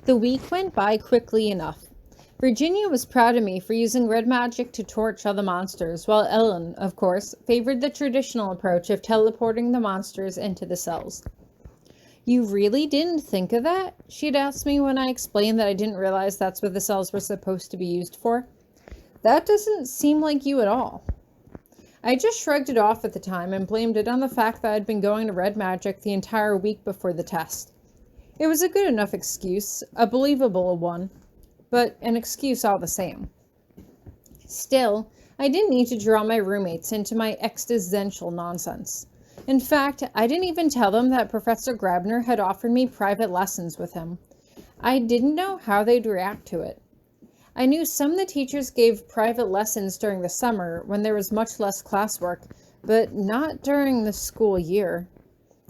The week went by quickly enough. Virginia was proud of me for using red magic to torch all the monsters, while Ellen, of course, favored the traditional approach of teleporting the monsters into the cells. "You really didn't think of that?" she'd asked me when I explained that I didn't realize that's what the cells were supposed to be used for. "That doesn't seem like you at all." I just shrugged it off at the time and blamed it on the fact that I'd been going to red magic the entire week before the test. It was a good enough excuse, a believable one, but an excuse all the same. Still, I didn't need to draw my roommates into my existential nonsense. In fact, I didn't even tell them that Professor Grabiner had offered me private lessons with him. I didn't know how they'd react to it. I knew some of the teachers gave private lessons during the summer when there was much less classwork, but not during the school year.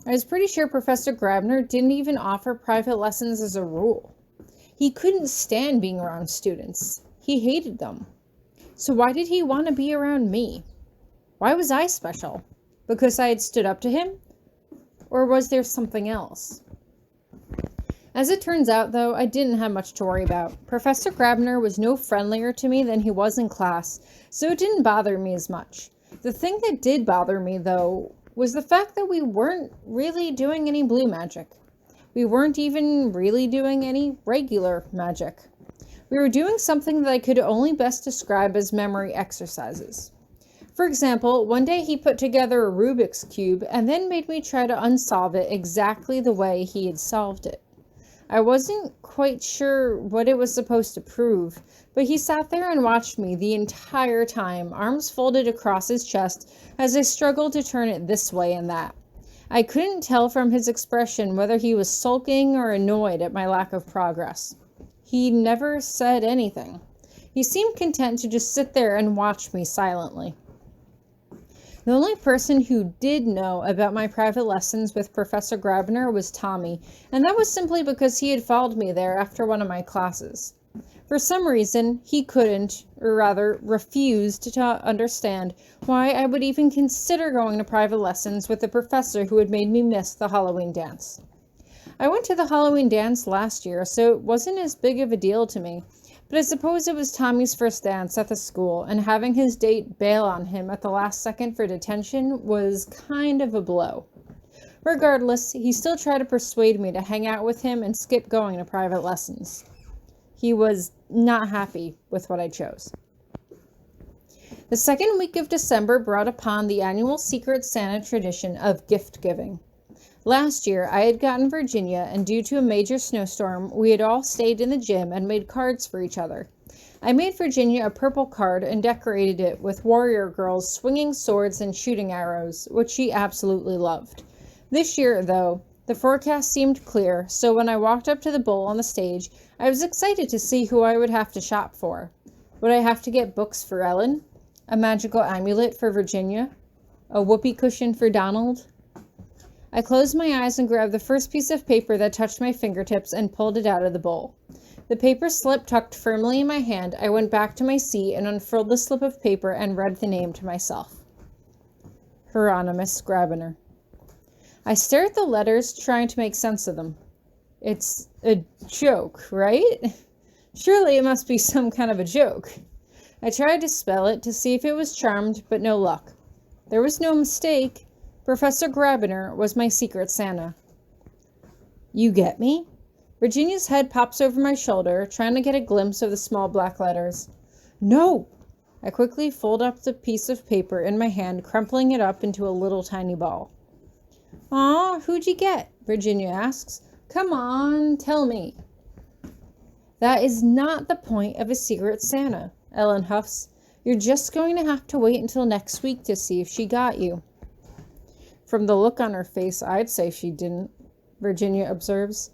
I was pretty sure Professor Grabiner didn't even offer private lessons as a rule. He couldn't stand being around students. He hated them. So why did he want to be around me? Why was I special? Because I had stood up to him? Or was there something else? As it turns out, though, I didn't have much to worry about. Professor Grabiner was no friendlier to me than he was in class, so it didn't bother me as much. The thing that did bother me, though, was the fact that we weren't really doing any blue magic. We weren't even really doing any regular magic. We were doing something that I could only best describe as memory exercises. For example, one day he put together a Rubik's Cube and then made me try to unsolve it exactly the way he had solved it. I wasn't quite sure what it was supposed to prove, but he sat there and watched me the entire time, arms folded across his chest as I struggled to turn it this way and that. I couldn't tell from his expression whether he was sulking or annoyed at my lack of progress. He never said anything. He seemed content to just sit there and watch me silently. The only person who did know about my private lessons with Professor Grabiner was Tommy, and that was simply because he had followed me there after one of my classes. For some reason, he couldn't, or rather refused to understand why I would even consider going to private lessons with the professor who had made me miss the Halloween dance. I went to the Halloween dance last year, so it wasn't as big of a deal to me, but I suppose it was Tommy's first dance at the school, and having his date bail on him at the last second for detention was kind of a blow. Regardless, he still tried to persuade me to hang out with him and skip going to private lessons. He was not happy with what I chose. The second week of December brought upon the annual Secret Santa tradition of gift giving. Last year, I had gotten Virginia, and due to a major snowstorm, we had all stayed in the gym and made cards for each other. I made Virginia a purple card and decorated it with warrior girls swinging swords and shooting arrows, which she absolutely loved. This year, though, the forecast seemed clear, so when I walked up to the bowl on the stage, I was excited to see who I would have to shop for. Would I have to get books for Ellen? A magical amulet for Virginia? A whoopee cushion for Donald? I closed my eyes and grabbed the first piece of paper that touched my fingertips and pulled it out of the bowl. The paper slip tucked firmly in my hand, I went back to my seat and unfurled the slip of paper and read the name to myself. Hieronymous Grabiner. I stared at the letters, trying to make sense of them. It's a joke, right? Surely it must be some kind of a joke. I tried to spell it to see if it was charmed, but no luck. There was no mistake. Professor Grabiner was my secret Santa. You get me? Virginia's head pops over my shoulder, trying to get a glimpse of the small black letters. No! I quickly fold up the piece of paper in my hand, crumpling it up into a little tiny ball. Aw, who'd you get? Virginia asks. Come on, tell me. That is not the point of a secret Santa, Ellen huffs. You're just going to have to wait until next week to see if she got you. From the look on her face, I'd say she didn't, Virginia observes.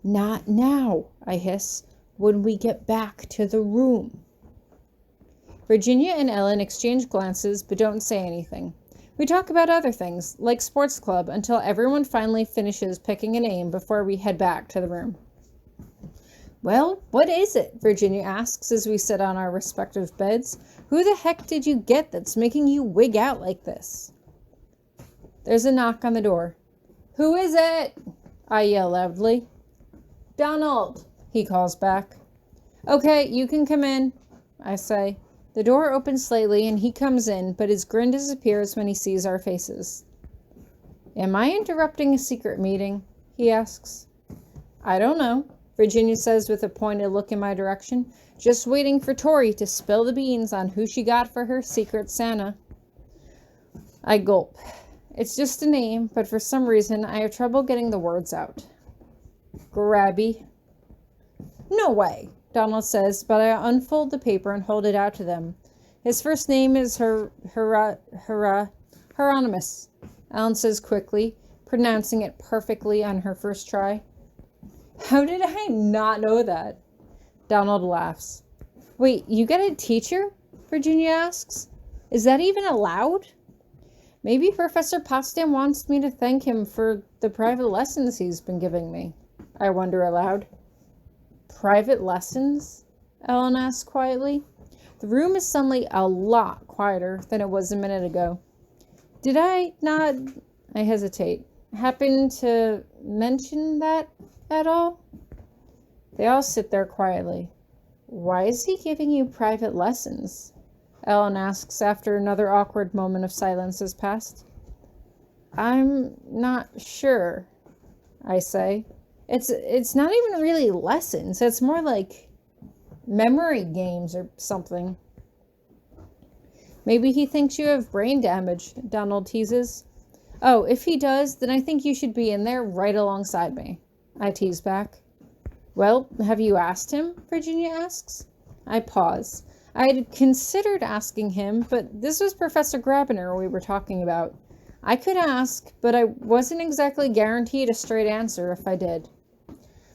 Not now, I hiss, when we get back to the room. Virginia and Ellen exchange glances, but don't say anything. We talk about other things, like sports club, until everyone finally finishes picking a name before we head back to the room. Well, what is it? Virginia asks as we sit on our respective beds. Who the heck did you get that's making you wig out like this? There's a knock on the door. Who is it? I yell loudly. Donald, he calls back. Okay, you can come in, I say. The door opens slightly and he comes in, but his grin disappears when he sees our faces. Am I interrupting a secret meeting? He asks. I don't know, Virginia says with a pointed look in my direction, just waiting for Tori to spill the beans on who she got for her secret Santa. I gulp. It's just a name, but for some reason I have trouble getting the words out. Grabby. No way, Donald says, but I unfold the paper and hold it out to them. His first name is Hieronymous, Ellen says quickly, pronouncing it perfectly on her first try. How did I not know that? Donald laughs. Wait, you get a teacher? Virginia asks. Is that even allowed? Maybe Professor Potsdam wants me to thank him for the private lessons he's been giving me. I wonder aloud. Private lessons? Ellen asks quietly. The room is suddenly a lot quieter than it was a minute ago. Did I not, I hesitate, happen to mention that at all? They all sit there quietly. Why is he giving you private lessons? Ellen asks after another awkward moment of silence has passed. I'm not sure, I say. It's not even really lessons. It's more like memory games or something. Maybe he thinks you have brain damage, Donald teases. Oh, if he does, then I think you should be in there right alongside me, I tease back. Well, have you asked him? Virginia asks. I pause. I had considered asking him, but this was Professor Grabiner we were talking about. I could ask, but I wasn't exactly guaranteed a straight answer if I did.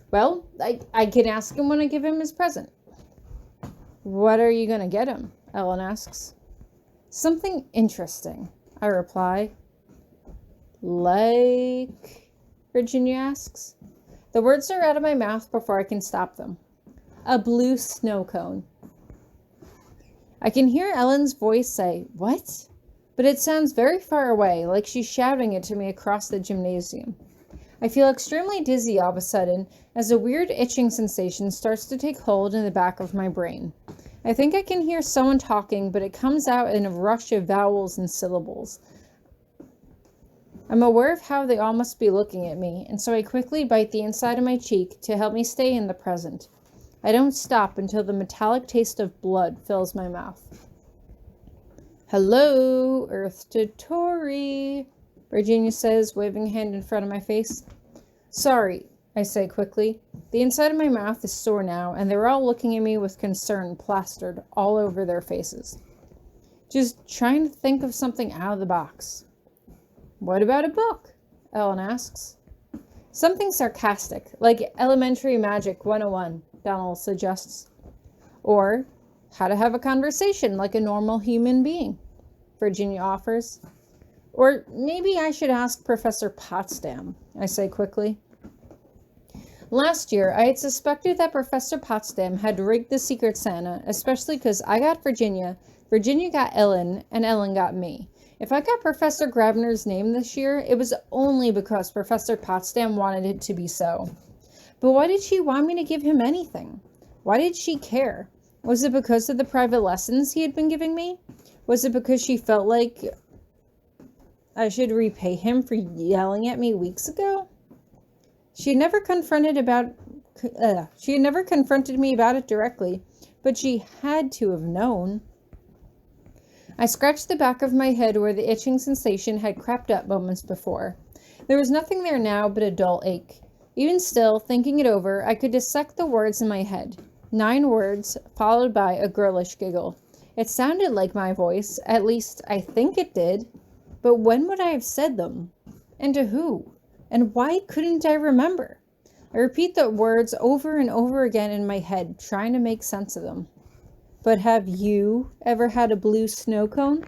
Well, I can ask him when I give him his present. What are you going to get him? Ellen asks. Something interesting, I reply. Like? Virginia asks. The words are out of my mouth before I can stop them. A blue snow cone. I can hear Ellen's voice say, what? But it sounds very far away, like she's shouting it to me across the gymnasium. I feel extremely dizzy all of a sudden as a weird itching sensation starts to take hold in the back of my brain. I think I can hear someone talking, but it comes out in a rush of vowels and syllables. I'm aware of how they all must be looking at me, and so I quickly bite the inside of my cheek to help me stay in the present. I don't stop until the metallic taste of blood fills my mouth. Hello, Earth to Tori, Virginia says, waving a hand in front of my face. Sorry, I say quickly. The inside of my mouth is sore now, and they're all looking at me with concern plastered all over their faces. Just trying to think of something out of the box. What about a book? Ellen asks. Something sarcastic, like Elementary Magic 101, Donald suggests. Or how to have a conversation like a normal human being, Virginia offers. Or maybe I should ask Professor Potsdam, I say quickly. Last year, I had suspected that Professor Potsdam had rigged the Secret Santa, especially because I got Virginia, Virginia got Ellen, and Ellen got me. If I got Professor Grabiner's name this year, it was only because Professor Potsdam wanted it to be so. But why did she want me to give him anything? Why did she care? Was it because of the private lessons he had been giving me? Was it because she felt like I should repay him for yelling at me weeks ago? She had never confronted me about it directly, but she had to have known. I scratched the back of my head where the itching sensation had crept up moments before. There was nothing there now but a dull ache. Even still, thinking it over, I could dissect the words in my head. 9 words, followed by a girlish giggle. It sounded like my voice, at least I think it did. But when would I have said them? And to who? And why couldn't I remember? I repeat the words over and over again in my head, trying to make sense of them. But have you ever had a blue snow cone?